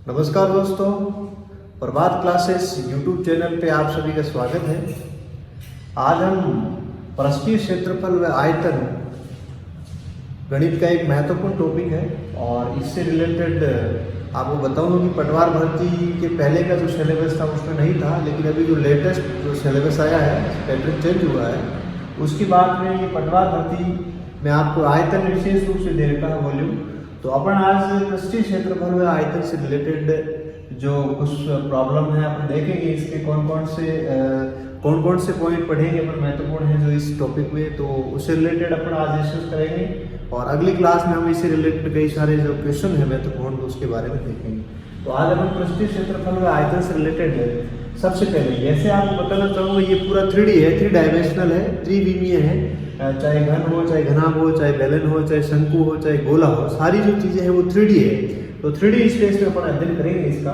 नमस्कार दोस्तों, प्रभात classes YouTube channel पे आप सभी का स्वागत है। आज हम पृष्ठीय क्षेत्रफल व आयतन गणित का एक महत्वपूर्ण टॉपिक है और इससे रिलेटेड आपको बताऊंगा कि पटवार भर्ती के पहले का जो सिलेबस था उसमें नहीं था, लेकिन अभी जो लेटेस्ट जो सिलेबस आया है, पैटर्न चेंज हुआ है, उसके बाद में ये पटवार भर्ती में आपको आयतन विशेष रूप से दे रखा है वॉल्यूम। तो अपन आज पृष्ठीय क्षेत्रफल व आयतन से रिलेटेड जो कुछ प्रॉब्लम है अपन देखेंगे, इसके कौन कौन से पॉइंट पढ़ेंगे अपन महत्वपूर्ण है जो इस टॉपिक में, तो उससे रिलेटेड अपन आज डिस्कस करेंगे। और अगली क्लास में हम इससे रिलेटेड कई सारे जो क्वेश्चन है महत्वपूर्ण तो उसके बारे में देखेंगे। तो आज अपन पृष्ठीय क्षेत्रफल व आयतन से रिलेटेड है। सबसे पहले जैसे आपको बताना चाहूँगा, ये पूरा 3D है, 3 डायमेंशनल है, त्रिविमीय है। चाहे घन हो, चाहे घनाभ हो, चाहे बेलन हो, चाहे शंकु हो, चाहे गोला हो, सारी जो चीज़ें हैं वो 3D है। तो 3D स्पेस में अपन अध्ययन करेंगे इसका।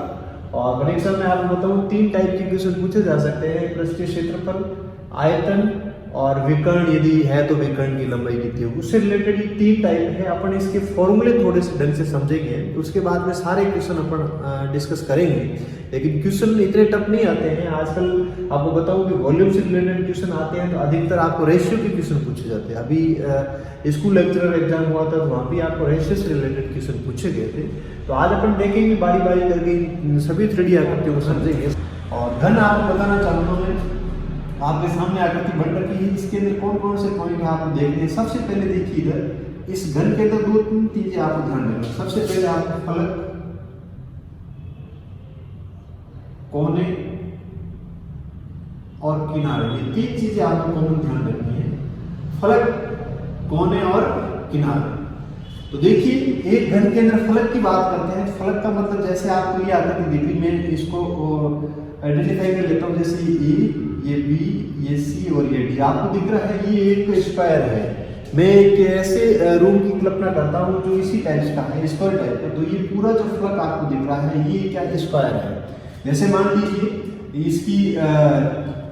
और परीक्षा में आपको बताऊँ 3 टाइप के क्वेश्चन पूछे जा सकते हैं: पृष्ठीय क्षेत्रफल, आयतन और विकर्ण, यदि है तो विकर्ण की लंबाई कितनी होगी, उससे रिलेटेड ये 3 टाइप है। अपन इसके फॉर्मूले थोड़े से ढंग से समझेंगे, उसके बाद में सारे क्वेश्चन अपन डिस्कस करेंगे। लेकिन क्वेश्चन इतने टफ नहीं आते हैं आजकल। आपको बताऊं कि वॉल्यूम से रिलेटेड क्वेश्चन आते हैं तो अधिकतर आपको रेशियो के क्वेश्चन पूछे जाते हैं। अभी स्कूल लेक्चरर एग्जाम हुआ था तो वहाँ भी आपको रेशियो से रिलेटेड क्वेश्चन पूछे गए थे। तो आज अपन देखेंगे बारी बारी करके सभी 3D आकृतियों को समझेंगे। और घन आपको बताना चाहूँगा मैं, आपके सामने आकृति बन रखी है, इसके अंदर कौन कौन से पॉइंट आप देखते हैं। सबसे पहले देखिए इधर इस घन के अंदर 2-3 चीजें आपको ध्यान रखना। सबसे पहले आपको फलक, कोने और किनारे, ये 3 चीजें आपको कॉमन ध्यान रखनी है: फलक, कोने और किनारे। तो देखिए एक घन के अंदर फलक की बात करते हैं। फलक का मतलब जैसे आपको ये आकृति दिख रही, मैं इसको आइडेंटिफाई कर लेता हूँ। जैसे ये बी, ये सी और ये डी आपको दिख रहा है, ये एक स्क्वायर है। मैं एक ऐसे रूम की कल्पना करता हूँ जो इसी टाइप का है, स्क्वायर टाइप का। तो ये पूरा जो फलक आपको दिख रहा है ये क्या स्क्वायर है। जैसे मान लीजिए इसकी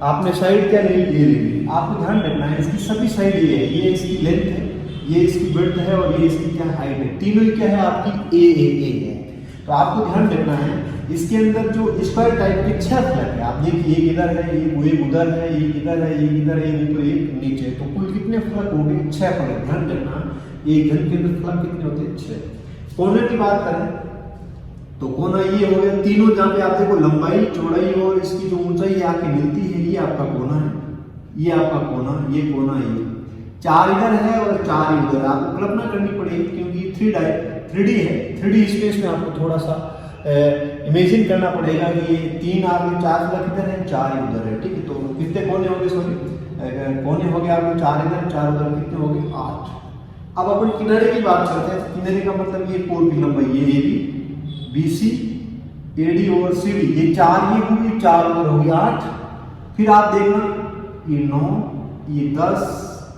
आपने साइड क्या ले ली, आपको ध्यान रखना है इसकी सभी साइड ये है, ये इसकी लेंथ है, ये इसकी विड्थ है और ये इसकी क्या हाइट है। तीनों ही क्या है आपकी ए है। तो आपको ध्यान रखना है इसके अंदर जो स्क्वायर टाइप के 6 फलक है। आप देखिए एक इधर है, ये उधर है, ये इधर है, ये इधर है, ये ऊपर, एक नीचे। तो कुल कितने फलक हो गए? 6 फलक। ध्यान रखना एक घन के अंदर फलक कितने होते हैं? 6। कोने की बात करें तो कोना ये हो गया, तीनों जहाँ पे आप देखो लंबाई, चौड़ाई और इसकी जो ऊंचाई आके मिलती है, ये आपका कोना है, ये आपका कोना, ये कोना, ये 4 इधर है और 4 इधर। आपको कल्पना करनी पड़ेगी क्योंकि 3D है। 3D स्पेस में आपको थोड़ा सा इमेजिन करना पड़ेगा कि ये 3 आपके 4 फलक इधर है, 4 उधर है। ठीक है, तो कितने कोने हो गए? सॉरी, कोने हो गए आपके 4 इधर, 4 उधर, कितने हो गए? 8। अब अपन किनारे की बात करते हैं। किनारे का मतलब ये कोण की लंबाई, ये AB, BC, AD और CD, ये 4 ये होगी, 4 उधर होगी, 8। फिर आप देखना ये 9, ये 10,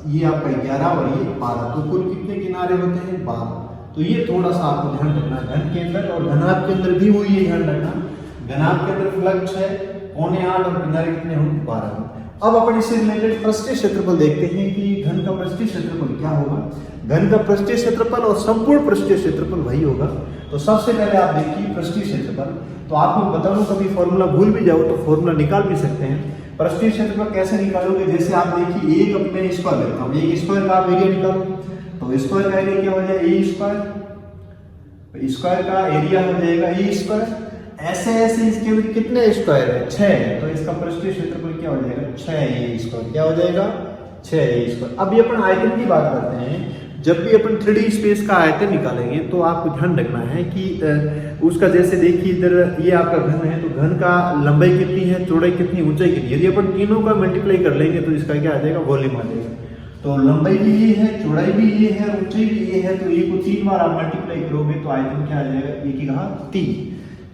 ये आपका 11 और ये 12। तो कुल कितने किनारे होते हैं? 12। तो ये थोड़ा सा आपको ध्यान रखना घन के अंदर। और घनाभ के अंदर भी हुई है, ध्यान रखना घनाभ के अंदर फलक 6, कोने 8 और किनारे कितने होंगे? 12। अब अपन इससे रिलेटेड पृष्ठीय क्षेत्रफल देखते हैं कि घन का पृष्ठीय क्षेत्रफल क्या होगा। घन का पृष्ठीय क्षेत्रफल और संपूर्ण पृष्ठीय क्षेत्रफल वही होगा। तो सबसे पहले आप देखिए पृष्ठीय क्षेत्रफल। तो आपको बता दूं, कभी फॉर्मूला भूल भी जाओ तो फॉर्मूला निकाल भी सकते हैं। पृष्ठीय क्षेत्रफल कैसे निकालोगे? जैसे आप देखिए एक अपने स्क्वायर लेता हूँ, एक स्क्वायर का आप एरिया निकालो। तो स्क्वायर का एरिया क्या हो जाएगा? ए स्क्वायर। स्क्वायर का एरिया हो जाएगा ए स्क्वायर। ऐसे ऐसे इसके अंदर कितने स्क्वायर है? 6 है। तो इसका पृष्ठीय क्षेत्रफल क्या हो जाएगा? 6a square. क्या हो जाएगा? 6a square. अभी अपन आयतन की बात करते हैं। जब भी अपन 3D स्पेस का आयतन निकालेंगे तो आपको ध्यान रखना है कि उसका, जैसे देखिए इधर ये आपका घन है, तो घन का लंबाई कितनी है, चौड़ाई कितनी, ऊंचाई कितनी। यदि अपन तीनों का मल्टीप्लाई कर लेंगे तो इसका क्या आ जाएगा? वॉल्यूम आ जाएगा। तो लंबाई भी ये है, चौड़ाई भी ये है, ऊंचाई भी ये है। तो ये को 3 बार आप मल्टीप्लाई करोगे तो आयतन क्या आ जाएगा? 1 की घात 3।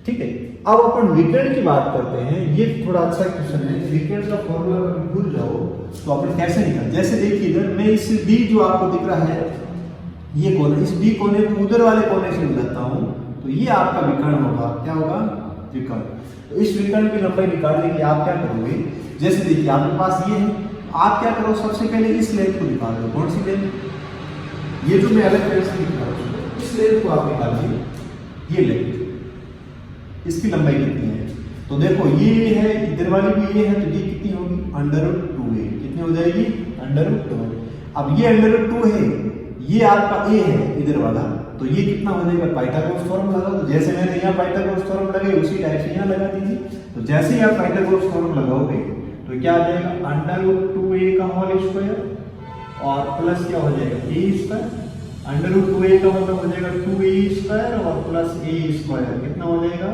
ठीक है, अब अपन विकर्ण की बात करते हैं। ये थोड़ा अच्छा क्वेश्चन है। विकर्ण का फॉर्मूला अगर भूल जाओ तो अपन कैसे निकाल? जैसे देखिए इधर मैं इस D जो आपको दिख रहा है, ये कोना, इस B कोने को उधर वाले कोने से मिलाता हूं, तो ये आपका विकर्ण होगा। क्या होगा? विकर्ण। तो इस विकर्ण की लंबाई निकालने के लिए आप क्या करोगे? जैसे देखिए आपके पास ये है, आप क्या करो, सबसे पहले इस लेंथ को निकाल लो। कौन सी लेंथ? ये जो मैं अलग लेंथ से निकाल रहा हूं, इस लेंथ को आप निकालिए, ये लेंथ। इसकी लंबाई कितनी है। तो देखो ये है, इधर वाली भी ये है, तो ये कितनी होगी √2a, कितनी हो जाएगी √2। अब ये √2 है, ये आपका a है इधर वाला, तो ये कितना हो जाएगा पाइथागोरस थ्योरम लगा दो। जैसे मैंने यहाँ पाइथागोरस थ्योरम लगाई उसी टाइप से यहाँ लगा दीजिए। तो जैसे ही आप पाइथागोरस थ्योरम लगाओगे तो क्या आ जाएगा √2a का होल स्क्वायर और प्लस क्या हो जाएगा a स्क्वायर। √2a का मतलब हो जाएगा 2a स्क्वायर और प्लस a स्क्वायर, कितना हो जाएगा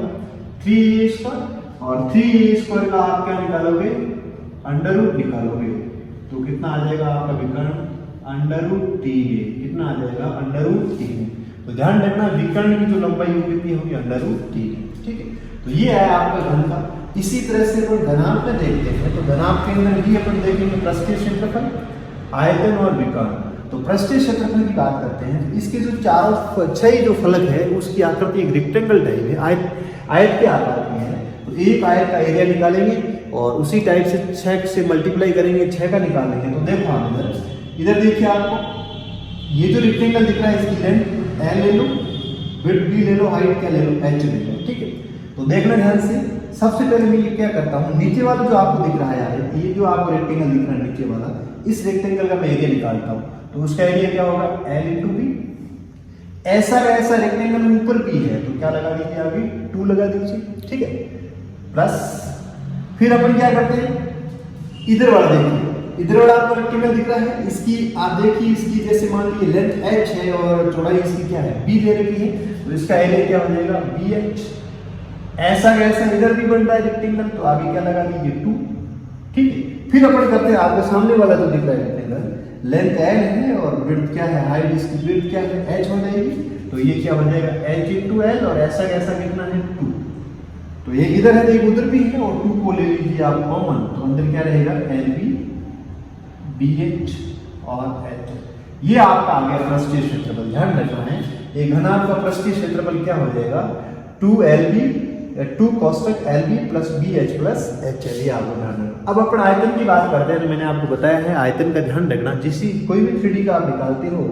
3a स्क्वायर। और 3a स्क्वायर का आप क्या निकालोगे √ निकालोगे, तो कितना आ जाएगा आपका विकर्ण √3a, कितना आ जाएगा √3a। तो ध्यान रखना विकर्ण की जो लंबाई होगी कितनी होगी √3a, ठीक है। तो ये है आपका घन का। इसी तरह से अपन घनाभ में देखते हैं, तो घनाभ के अंदर भी अपन देखेंगे पृष्ठीय क्षेत्रफल, आयतन और विकर्ण। तो पृष्ठीय क्षेत्रफल की बात करते हैं, इसके जो चारों 6 जो फलक है उसकी आकृति एक रेक्टेंगल टाइप है, आयत के आकार की है। तो एक आयत का एरिया निकालेंगे और उसी टाइप से 6 से मल्टीप्लाई करेंगे, 6 का निकालेंगे। तो देखो आप इधर देखिए, आपको ये जो रेक्टेंगल दिख रहा है इसकी लेंथ l ले लो, विड्थ b ले लो, हाइट क्या ले लो h ले लो, ठीक है। तो देखना ध्यान से, सबसे पहले मैं ये क्या करता हूँ, नीचे वाला जो आपको दिख रहा है, ये जो आपको रेक्टेंगल दिख रहा है नीचे वाला, इस रेक्टेंगल का मैं एरिया निकालता हूँ। तो उसका एरिया क्या होगा l × b। ऐसा वैसा रेक्टेंगल ऊपर भी है तो क्या लगा दीजिए आगे 2 लगा दीजिए, ठीक है। प्लस फिर अपन क्या करते हैं, इधर वाला देखिए, इधर वाला आपको रेक्टेंगल दिख रहा है, इसकी आप देखिए, इसकी जैसे मान लीजिए लेंथ h है और चौड़ाई इसकी क्या है b दे रखी है, तो इसका एरिया क्या हो जाएगा bh। ऐसा वैसा इधर भी बन रहा है रेक्टेंगल, तो आगे क्या लगा दीजिए 2, ठीक है। फिर अपन करते हैं, आपके सामने वाला जो दिख रहा है रेक्टेंगल, लेंथ l है और विड्थ क्या है, हाइट इसकी विड्थ क्या है h हो जाएगी। तो ये क्या हो जाएगा h × l और ऐसा कैसा कितना है 2। तो एक इधर है तो एक उधर भी है और 2 को ले लीजिए आप कॉमन, तो अंदर क्या रहेगा LB BH और H। ये आपका आ गया पृष्ठीय क्षेत्रफल। ध्यान रखना है, एक घनाभ का पृष्ठीय क्षेत्रफल क्या हो जाएगा 2LB 2 कोष्टक LB + BH + HL। ये आपको ध्यान रखना। अब अपन आयतन की बात करते हैं, तो मैंने आपको बताया है आयतन का ध्यान रखना। कोई भी 3D का आप निकालते हो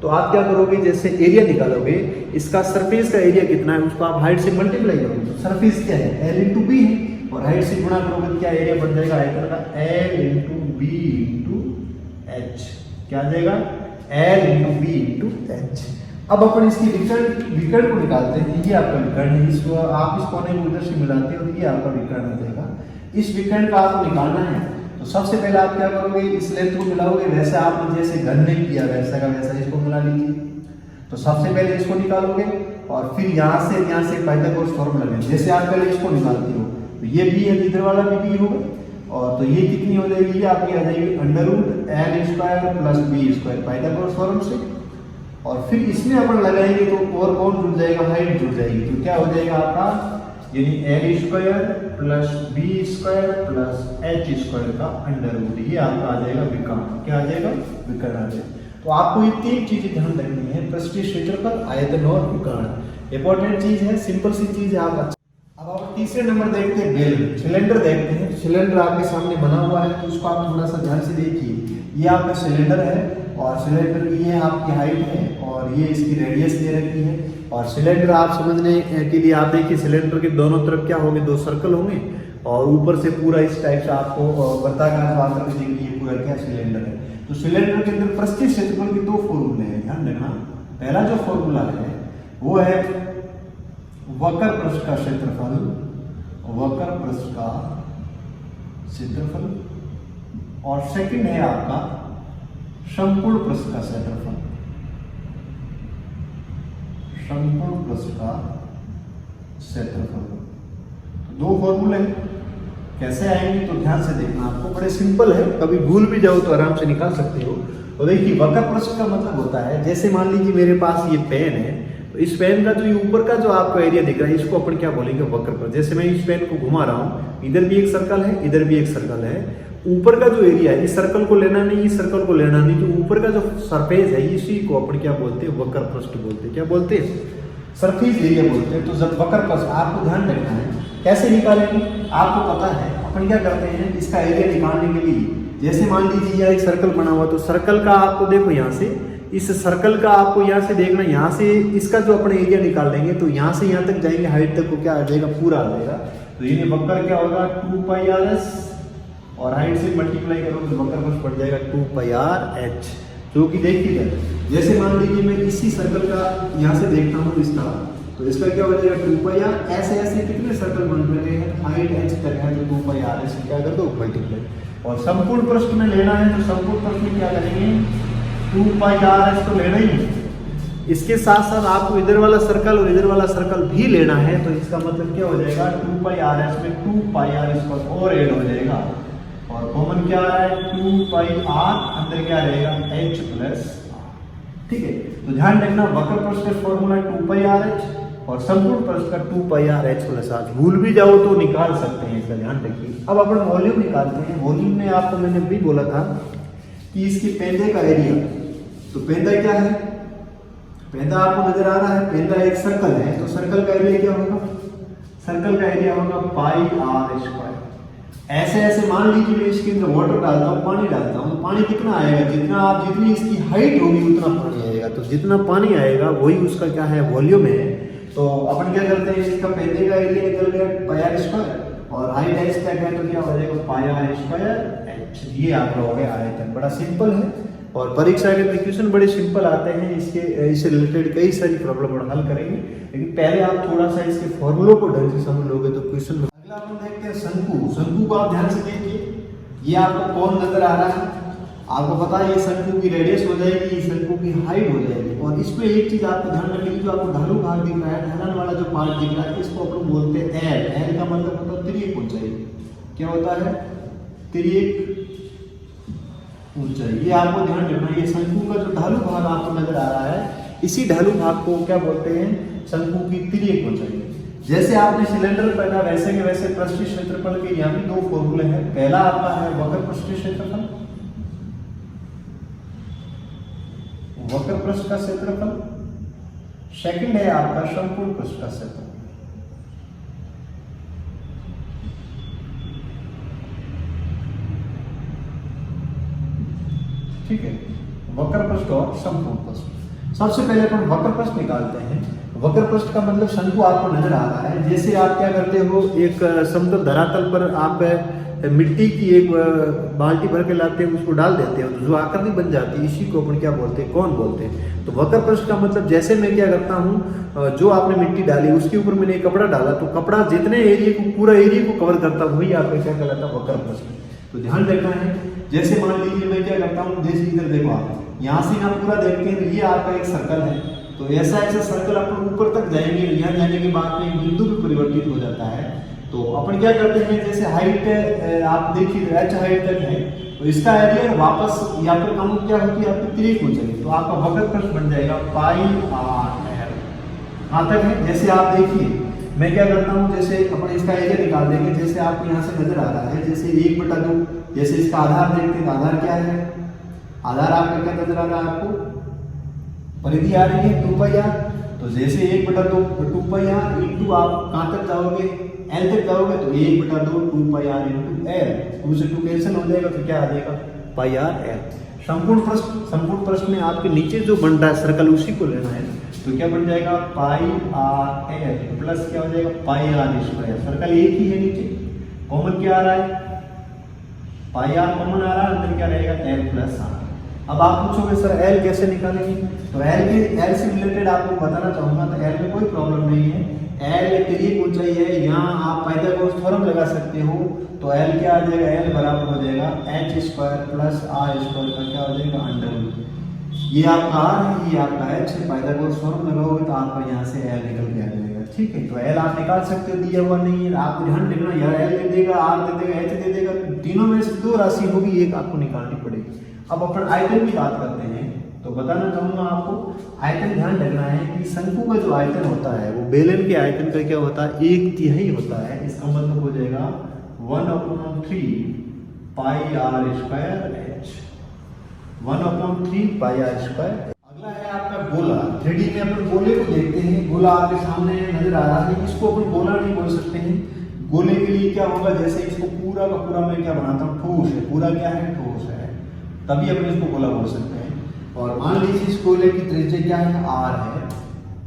तो आप क्या करोगे, जैसे एरिया निकालोगे, इसका सरफेस का एरिया कितना है उसको आप हाइट से मल्टीप्लाई करोगे। तो सरफेस क्या है l × b है और हाइट से गुणा करोगे क्या एरिया बन जाएगा आयतन का l × b × h। क्या आ जाएगा l × b × h। अब अपन इसकी विकर्ण को निकालते हैं। ये आपका विकर्ण है, इसको आप इस कोने को उधर से मिलाते हो तो ये आपका विकर्ण हो जाएगा। इस विकर्ण का आपको निकालना है, तो सबसे पहले आप क्या करोगे, इस लेंथ को मिलाओगे, वैसे आपने जैसे घन ने किया वैसा का वैसा इसको मिला लीजिए। तो सबसे पहले इसको निकालोगे और फिर यहाँ से पाइथागोरस थ्योरम लगेगा। जैसे आप पहले इसको निकालते हो तो ये भी है, इधर वाला भी होगा, और तो ये कितनी हो जाएगी, ये आपकी आ जाएगी √l² + b² पाइथागोरस थ्योरम से। और फिर इसमें अपन लगाएंगे तो और कौन जुड़ जाएगा, हाइट जुड़ जाएगी। तो क्या हो जाएगा आपका, यानी l² + b² + h² का √। ये आपका आ जाएगा विकर्ण। क्या आ जाएगा विकर्ण आ जाएगा। तो आपको ये 3 चीजें ध्यान रखनी है, पृष्ठीय क्षेत्रफल, आयतन और विकर्ण। इंपॉर्टेंट चीज है, सिंपल सी चीज है आप। अब आप तीसरे नंबर देखते हैं बेलन, सिलेंडर देखते हैं। सिलेंडर आपके सामने बना हुआ है, तो उसको आप थोड़ा सा ध्यान से देखिए। ये आपका सिलेंडर है और सिलेंडर की ये आपकी हाइट है और ये इसकी रेडियस दे रखी है। और सिलेंडर आप समझने के लिए आप देखिए, सिलेंडर के दोनों तरफ क्या होंगे, 2 सर्कल होंगे और ऊपर से पूरा इस टाइप से आपको वृत्ताकार आकृति देखिए, ये पूरा क्या सिलेंडर है। तो सिलेंडर के अंदर पृष्ठीय क्षेत्रफल के 2 फॉर्मूले हैं, ध्यान रखना। पहला जो फॉर्मूला है वो है वक्र पृष्ठ का क्षेत्रफल, वक्र पृष्ठ का क्षेत्रफल, और सेकंड है आपका संपूर्ण पृष्ठ का क्षेत्रफल, संपूर्ण पृष्ठ का क्षेत्रफल। तो 2 फॉर्मूले हैं, कैसे आएंगे तो ध्यान से देखना, आपको बड़े सिंपल है, कभी भूल भी जाओ तो आराम से निकाल सकते हो। तो देखिए वक्र पृष्ठ का मतलब होता है, जैसे मान लीजिए मेरे पास ये पेन है, तो इस पेन का जो ये ऊपर का जो आपको एरिया दिख रहा है इसको अपन क्या बोलेंगे वक्र पृष्ठ। जैसे मैं इस पेन को घुमा रहा हूँ, इधर भी एक सर्कल है, इधर भी एक सर्कल है, ऊपर का जो एरिया है इस सर्कल को लेना नहीं, इस सर्कल को लेना नहीं, जो ऊपर का जो सरफेस है इसी को अपन क्या बोलते हैं वक्र पृष्ठ बोलते हैं। क्या बोलते हैं, सरफेस एरिया बोलते हैं। तो जब वक्र पृष्ठ आपको ध्यान रखना है, कैसे निकालेंगे आपको पता है। अपन क्या करते हैं, इसका एरिया निकालने के लिए, जैसे मान लीजिए यह एक सर्कल बना हुआ, तो सर्कल का आपको देखो यहाँ से इस सर्कल का आपको यहाँ से देखना, यहाँ से इसका जो अपने एरिया निकाल लेंगे तो यहाँ से यहाँ तक जाएंगे, हाइट तक को क्या आ जाएगा, पूरा आ जाएगा। तो ये वक्र क्या होगा 2πrs और हाइट से मल्टीप्लाई करोगे तो वक्र बस पड़ जाएगा 2πrh, जो कि देखिएगा जैसे मान लीजिए मैं इसी सर्कल का यहाँ से देखता हूँ इसका, तो इसका क्या हो जाएगा 2πr, ऐसे ऐसे कितने सर्कल बन रहे हैं, हाइट h तक है तो 2πr से क्या कर दो मल्टीप्लाई। और संपूर्ण पृष्ठ में लेना है तो संपूर्ण पृष्ठ में क्या करेंगे 2πrs तो लेना ही है। इसके साथ साथ आपको इधर वाला सर्कल और इधर वाला सर्कल भी लेना है, तो इसका मतलब क्या हो जाएगा 2πrs में 2πr और ऐड हो जाएगा और कॉमन क्या है 2πr, अंदर क्या रहेगा h प्लस, ठीक है। तो ध्यान रखना वक्र पृष्ठ का फॉर्मूला 2πrh और संपूर्ण पृष्ठ का 2πrh प्लस h, भूल भी जाओ तो निकाल सकते हैं, इसका ध्यान रखिए। अब अपन वॉल्यूम निकालते हैं। वॉल्यूम में आपको मैंने भी बोला था कि इसके पेंदे का एरिया, तो पेंदा क्या है, पेंदा आपको नजर आ रहा है, पेंदा एक सर्कल है, तो सर्कल का एरिया क्या होगा, सर्कल का एरिया होगा πr²। ऐसे ऐसे मान लीजिए मैं इसके अंदर वाटर डालता हूँ, पानी डालता हूँ, पानी कितना आएगा, जितनी इसकी हाइट होगी उतना पानी आएगा, तो जितना पानी आएगा वही उसका क्या है वॉल्यूम है। तो अपन क्या करते हैं, इसका पेंदे का एरिया निकल गया πr² और हाइट h तक है तो क्या हो जाएगा πr²h। ये आप लोगों के आयतन बड़ा सिंपल है और परीक्षा के क्वेश्चन बड़े सिंपल आते हैं, इससे रिलेटेड कई सारी प्रॉब्लम हल करेंगे, लेकिन पहले आप थोड़ा सा इसके फॉर्मूलों को ढंग से समझ लोगे तो क्वेश्चन। अगला अपन देखते हैं शंकु। शंकु को आप ध्यान से देखिए, ये आपको कौन नजर आ रहा है, आपको पता है ये शंकु की रेडियस हो जाएगी, शंकु की हाइट हो जाएगी। और इसमें एक चीज आपको ध्यान रखनी है, जो आपको ढालू भाग दिख रहा है, ढलान वाला जो पार्ट दिख रहा है, इसको अपन बोलते हैं एल। एल का मतलब होता है तिर्यक ऊंचाई। क्या होता है, तिर्यक ऊंचाई। ये आपको ध्यान रखना है, ये शंकु का जो ढालू भाग आपको नजर आ रहा है, इसी ढालू भाग को क्या बोलते हैं, शंकु की तिर्यक ऊंचाई। जैसे आपने सिलेंडर पहना वैसे के वैसे पृष्ठीय क्षेत्रफल के यहाँ भी दो फॉर्मूले हैं। पहला आपका है वक्र पृष्ठीय क्षेत्रफल, वक्र पृष्ठ का क्षेत्रफल, सेकंड है आपका संपूर्ण पृष्ठ का क्षेत्रफल। ठीक है, वक्र पृष्ठ और संपूर्ण पृष्ठ। सबसे पहले अपन वक्र पृष्ठ निकालते हैं। वक्र पृष्ठ का मतलब शंकु आपको नजर आ रहा है। जैसे आप क्या करते हो, एक समतल धरातल पर आप मिट्टी की एक बाल्टी भर के लाते हैं, उसको डाल देते हो तो जो आकृति बन जाती है, इसी को अपन क्या बोलते हैं, कौन बोलते हैं। तो वक्र पृष्ठ का मतलब जैसे मैं क्या करता हूँ, जो आपने मिट्टी डाली उसके ऊपर मैंने एक कपड़ा डाला, तो कपड़ा जितने एरिया को, पूरा एरिया को कवर करता है, वही आपका क्या कहलाता है, वक्र पृष्ठ। तो ध्यान रखना है। जैसे मान लीजिए मैं क्या करता हूँ, जैसे इधर देखो आप यहाँ से ना पूरा देखते हैं, ये आपका एक सर्कल है, तो ऐसा ऐसा सर्कल अपन ऊपर तक जाएंगे, यहाँ जाने के बाद में बिंदु भी परिवर्तित हो जाता है। तो अपन क्या करते हैं, जैसे हाइट आप देखिए h हाइट तक है, तो इसका एरिया वापस यहाँ पर काउंट क्या होती है आपकी तिर्यक ऊंचाई, तो आपका वक्र पृष्ठ बन जाएगा πr। कहाँ तक है, जैसे आप देखिए मैं क्या करता हूँ, जैसे अपन इसका एरिया निकाल देंगे। जैसे आपको यहाँ से नजर आ रहा है, जैसे 1/2, जैसे इसका आधार देखते हैं, आधार क्या है, आधार आपका क्या नजर आ रहा है, आपको परिधि आ रही है 2πr। तो जैसे 1/2 2πr इंटू आप कहाँ तक जाओगे, L तक जाओगे, तो 1/2 2πr इंटू L, 2 से 2 कैंसिल हो जाएगा, तो क्या आ जाएगा πr। संपूर्ण प्रश्न में आपके नीचे जो बन रहा है सर्कल, उसी को लेना है, तो क्या बन जाएगा πr प्लस क्या हो जाएगा πr²। सर्कल एक ही है, नीचे कॉमन क्या आ रहा है, πr कॉमन आ रहा है, अंदर क्या रहेगा l प्लस r। अब आप पूछोगे सर l कैसे निकालेंगे, तो l से रिलेटेड आपको बताना चाहूंगा। तो l में कोई प्रॉब्लम नहीं है, l तिर्यक ऊंचाई है, यहाँ आप पाइथागोरस थ्योरम लगा सकते हो। तो l क्या आ जाएगा, l बराबर हो जाएगा h² प्लस r² का क्या हो जाएगा √। ये आपका r है, ये आपका h है, पाइथागोरस थ्योरम लगाओगे तो आपका यहाँ से l निकल के आ जाएगा। ठीक है, तो l आप निकाल सकते हो, दिया हुआ नहीं है, आपको ध्यान रखना, या l दे देगा, r दे देगा, h दे देगा, तीनों में से दो राशि होगी, एक आपको निकालनी पड़ेगी। अब अपन आयतन की बात करते हैं, तो बताना चाहूंगा आपको, आयतन ध्यान रखना है कि शंकु का जो आयतन होता है वो बेलन के आयतन का क्या होता है, 1/3 होता है। इसका मतलब हो जाएगा 1/3 πr²h, 1/3 πr²। अगला है आपका गोला। 3D में अपन गोले को देखते हैं। गोला आपके सामने नजर आ रहा है, इसको अपन गोला नहीं बोल सकते हैं। गोले के लिए क्या होगा, जैसे इसको पूरा का पूरा मैं क्या बनाता हूँ, ठोस है, पूरा क्या है, ठोस है, तभी अपन इसको गोला बोल सकते हैं। और मान लीजिए इस गोले की त्रिज्या क्या है, आर है,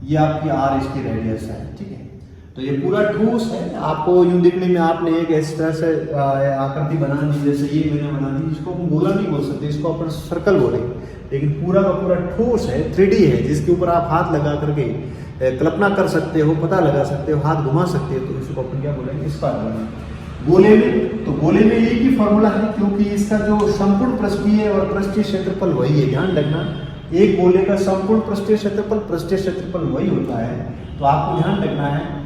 ये आपकी आर इसकी रेडियस है, ठीक है। तो ये पूरा ठोस है, आपको यूं दिखने में आपने एक इस तरह से आकृति बना दी, जैसे ये मैंने बना दी, इसको हम गोला नहीं बोल सकते, इसको अपन सर्कल बोलेंगे, लेकिन पूरा का पूरा ठोस है, 3D है, जिसके ऊपर आप हाथ लगा करके कल्पना कर सकते हो, पता लगा सकते हो, हाथ घुमा सकते हो, तो इसको अपन क्या बोलेंगे, स्क्वायर बोलेंगे। गोले में, तो गोले में एक ही फॉर्मूला है, क्योंकि इसका जो संपूर्ण पृष्ठीय और पृष्ठीय क्षेत्रफल वही है, ध्यान रखना, एक गोले का संपूर्ण पृष्ठीय क्षेत्रफल वही होता है। तो आपको ध्यान रखना है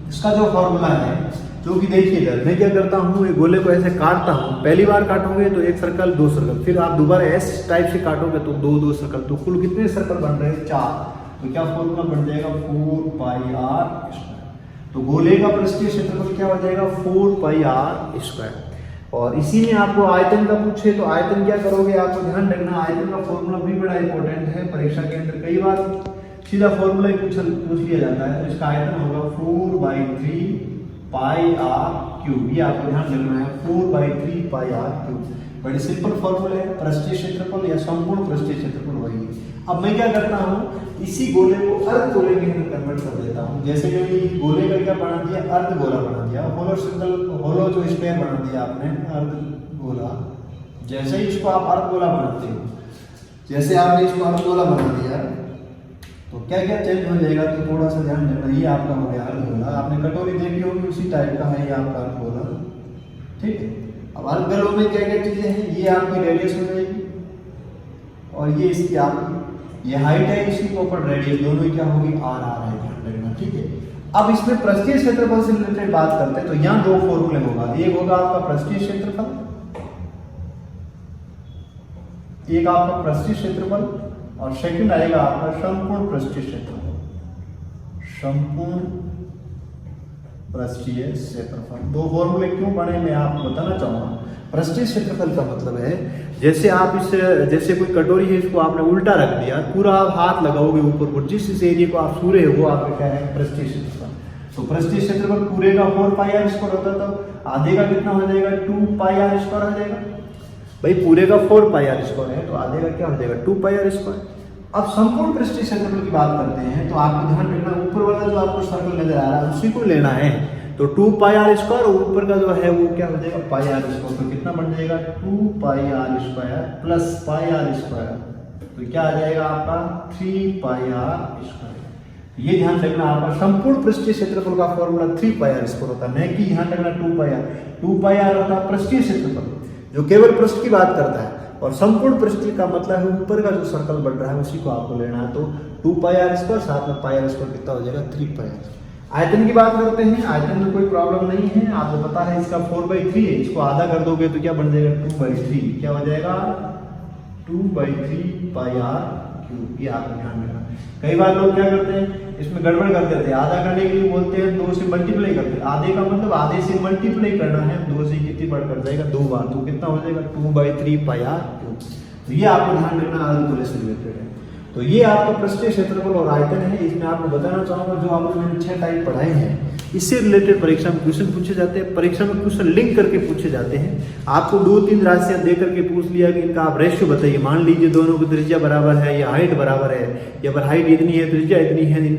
इसका जो फॉर्मूला है, जो कि देखिए इधर मैं क्या करता हूँ, एक गोले को ऐसे काटता हूँ, पहली बार काटोगे तो एक सर्कल, दो सर्कल, फिर आप दोबारा एस टाइप से काटोगे तो दो सर्कल, तो कुल कितने सर्कल बन रहे हैं, 4। तो क्या फॉर्मूला बन जाएगा, 4 पाई आर स्क्वायर। तो गोले का पृष्ठीय क्षेत्रफल क्या हो जाएगा, 4 पाई आर स्क्वायर। और इसी में आपको आयतन का पूछे तो आयतन क्या करोगे, आपको ध्यान रखना, आयतन का फॉर्मूला भी बड़ा इंपॉर्टेंट है, परीक्षा के अंदर कई बार सीधा फॉर्मूला ही पूछ लिया जाता है। तो इसका आयतन होगा 4/3 पाई आर क्यूब, ये आपको ध्यान रखना है, 4/3 पाई आर क्यूब। बड़ी सिंपल फॉर्मूला है, पृष्ठीय क्षेत्रफल या संपूर्ण पृष्ठीय क्षेत्रफल वही है। अब मैं क्या करता हूँ, इसी गोले को अर्ध गोले के अंदर कन्वर्ट कर देता हूँ। जैसे मैंने गोले का क्या बना दिया, अर्ध गोला बना दिया, होलो सर्कल, होलो जो स्क्वायर बना दिया आपने, अर्ध गोला। जैसे ही इसको आप अर्ध गोला बनाते हो, जैसे आपने इसको अर्ध गोला बना दिया, तो क्या क्या चेंज हो जाएगा, तो थोड़ा सा ध्यान देना, ये आपका हो गया अर्ध गोला। आपने कटोरी देखी होगी, उसी टाइप का है ये आपका अर्ध गोला, ठीक है। अब अर्ध गोलों में क्या क्या चीजें हैं, ये आपकी रेडियस हो जाएगी, और ये इसकी आपकी ये हाइट है, इसी के ऊपर रेडियस, दोनों ही क्या होगी, आर आर है, ध्यान रखना, ठीक है। अब इसमें पृष्ठीय क्षेत्रफल से रिलेटेड बात करते हैं, तो यहाँ दो फॉर्मूले होगा, एक होगा आपका पृष्ठीय क्षेत्रफल, एक आपका पृष्ठीय क्षेत्रफल, और सेकंड आएगा आपका संपूर्ण पृष्ठीय क्षेत्रफल, संपूर्ण पृष्ठीय क्षेत्रफल। दो फॉर्मूले क्यों बने मैं आपको बताना चाहूंगा। पृष्ठीय क्षेत्रफल का मतलब है, जैसे आप जैसे कोई कटोरी है, इसको आपने उल्टा रख दिया, पूरा आप हाथ लगाओगे ऊपर को, जिस एरिया को आप सूरे हो वो आपका क्या है, पृष्ठीय क्षेत्रफल। तो पृष्ठीय क्षेत्रफल पूरे का 4 पाई आर स्क्वायर होता था, तो आधे का कितना हो जाएगा, 2 पाई आर स्क्वायर हो जाएगा। भाई पूरे का 4 पाई आर स्क्वायर है, तो आधे का क्या हो जाएगा, 2 पाई आर स्क्वायर। अब संपूर्ण पृष्ठीय क्षेत्रफल की बात करते हैं, तो आपको ध्यान रखना, ऊपर वाला जो आपको सर्कल नजर आ रहा है उसी को लेना है। तो 2 पाई आर स्क्वायर, और ऊपर का जो है वो क्या हो जाएगा, पाई आर स्क्वायर। तो कितना बन जाएगा, 2 pi r square plus pi r square, तो क्या आ जाएगा आपका 3 पाई आर स्क्वायर। ये ध्यान रखना, आपका संपूर्ण पृष्ठीय क्षेत्रफल का फॉर्मूला 3 पाई आर स्क्वायर होता है, न कि ध्यान रखना 2 पाई आर। 2 पाई आर होता है पृष्ठीय क्षेत्रफल, जो केवल पृष्ठ की बात करता है, और संपूर्ण पृष्ठीय का मतलब है ऊपर का जो सर्कल बन रहा है उसी को आपको लेना है। तो 2 पाई आर स्क्वायर साथ में पाई आर स्क्वायर कितना हो जाएगा, 3 पाई आर। आयतन की बात करते हैं, आयतन में कोई प्रॉब्लम नहीं है, आपको पता है इसका 4/3 है, इसको आधा कर दोगे तो क्या बन जाएगा, 2/3, क्या हो जाएगा, 2/3 पाई आर क्यूब। ये आपको ध्यान रखना। कई बार लोग क्या करते हैं, इसमें गड़बड़ कर देते हैं, आधा करने के लिए बोलते हैं 2 से मल्टीप्लाई करते हैं। आधे का मतलब आधे से मल्टीप्लाई करना है, 2 से कितनी बार कर जाएगा, 2 बार, तो कितना हो जाएगा, 2/3 पाई आर क्यूब। तो ये आपको ध्यान रखना, अर्ध गोले से रिलेटेड है। तो ये आपका पृष्ठीय क्षेत्रफल और आयतन है। इसमें आपको बताना चाहूंगा, जो आपने मैंने 6 टाइप पढ़ाए हैं, इससे रिलेटेड परीक्षा में क्वेश्चन पूछे जाते हैं। परीक्षा में क्वेश्चन लिंक करके पूछे जाते हैं। आपको 2-3 राशियां दे करके पूछ लिया कि इनका आप रेशियो बताइए। मान लीजिए दोनों की त्रिज्या बराबर है या हाइट बराबर है, या फिर हाइट इतनी है त्रिज्या इतनी है,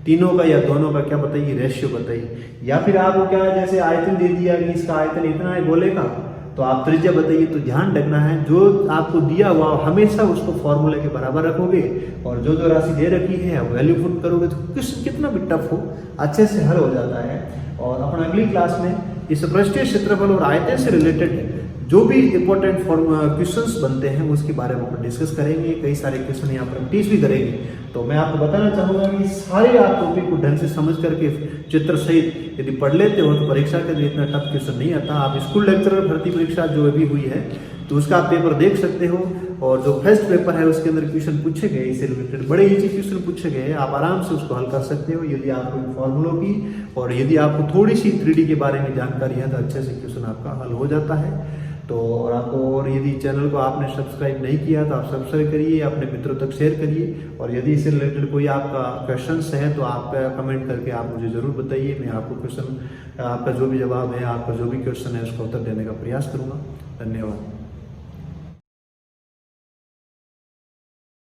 तीनों का या दोनों का क्या बताइए, रेशियो बताइए। या फिर आपको क्या है, जैसे आयतन दे दिया कि इसका आयतन इतना है गोले का, तो आप त्रिज्या बताइए। तो ध्यान रखना है, जो आपको दिया हुआ हमेशा उसको फॉर्मूले के बराबर रखोगे, और जो जो राशि दे रखी है वैल्यू पुट करोगे, तो कितना भी टफ हो अच्छे से हल हो जाता है। और अपन अगली क्लास में इस पृष्ठीय क्षेत्रफल और आयतन से रिलेटेड जो भी इंपॉर्टेंट क्वेश्चंस बनते हैं उसके बारे में अपन डिस्कस करेंगे। कई सारे क्वेश्चन यहाँ पर प्रैक्टिस भी करेंगे। तो मैं आपको बताना चाहूंगा कि सारे आप टॉपिक को ढंग से समझ करके चित्र सहित यदि पढ़ लेते हो तो परीक्षा के लिए इतना टफ क्वेश्चन नहीं आता। आप स्कूल लेक्चरर भर्ती परीक्षा जो अभी हुई है तो उसका आप पेपर देख सकते हो, और जो फर्स्ट पेपर है उसके अंदर क्वेश्चन पूछे गए इससे रिलेटेड बड़े इजी क्वेश्चन पूछे गए, आप आराम से उसको हल कर सकते हो यदि आपको इन फॉर्मूलों की और यदि आपको थोड़ी सी 3D के बारे में जानकारी है तो अच्छे से क्वेश्चन आपका हल हो जाता है। तो और आपको, और यदि चैनल को आपने सब्सक्राइब नहीं किया तो आप सब्सक्राइब करिए, अपने मित्रों तक शेयर करिए, और यदि इससे रिलेटेड कोई आपका क्वेश्चंस है तो आप कमेंट करके आप मुझे ज़रूर बताइए। मैं आपको क्वेश्चन, आपका जो भी जवाब है, आपका जो भी क्वेश्चन है उसका उत्तर देने का प्रयास करूँगा। धन्यवाद।